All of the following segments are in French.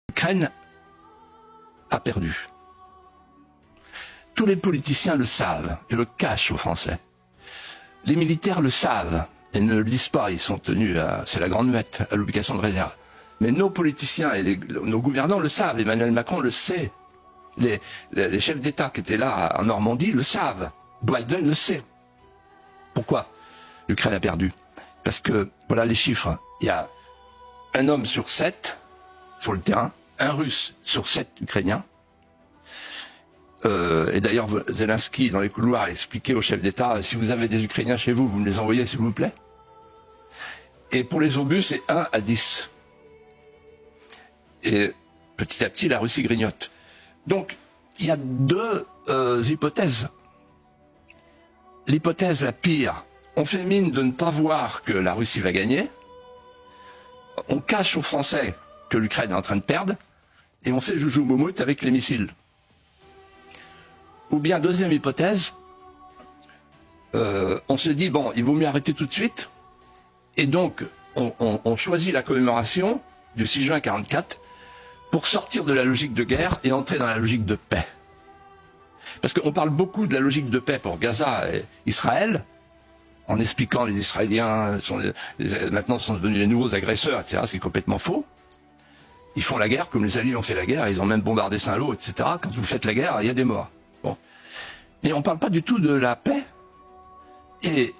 L'Ukraine a perdu. Tous les politiciens le savent et le cachent aux Français. Les militaires le savent et ne le disent pas, ils sont tenus à, c'est la grande muette, à l'obligation de réserve. Mais nos politiciens et nos gouvernants le savent, Emmanuel Macron le sait. Les chefs d'État qui étaient là en Normandie le savent. Biden le sait. Pourquoi l'Ukraine a perdu? Parce que, voilà les chiffres, il y a un homme sur 7 sur le terrain, un Russe sur 7 Ukrainiens. Et d'ailleurs, Zelensky, dans les couloirs, a expliqué aux chefs d'État, si vous avez des Ukrainiens chez vous, vous me les envoyez s'il vous plaît. Et pour les obus, c'est 1 à 10. Et petit à petit, la Russie grignote. Donc, il y a deux hypothèses. L'hypothèse la pire, on fait mine de ne pas voir que la Russie va gagner, on cache aux Français que l'Ukraine est en train de perdre, et on fait joujou moumoute avec les missiles. Ou bien, deuxième hypothèse, on se dit, bon, il vaut mieux arrêter tout de suite, et donc on choisit la commémoration du 6 juin 1944 pour sortir de la logique de guerre et entrer dans la logique de paix. Parce qu'on parle beaucoup de la logique de paix pour Gaza et Israël, en expliquant les Israéliens maintenant sont devenus les nouveaux agresseurs, etc., ce qui est complètement faux. Ils font la guerre comme les Alliés ont fait la guerre, ils ont même bombardé Saint-Lô, etc. Quand vous faites la guerre, il y a des morts. Bon. Mais on ne parle pas du tout de la paix. Et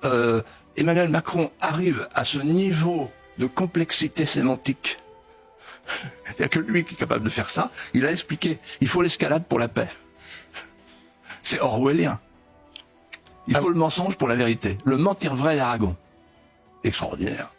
Emmanuel Macron arrive à ce niveau de complexité sémantique. Il n'y a que lui qui est capable de faire ça. Il a expliqué, il faut l'escalade pour la paix. C'est orwellien. Il faut le mensonge pour la vérité. Le mentir vrai d'Aragon. Extraordinaire.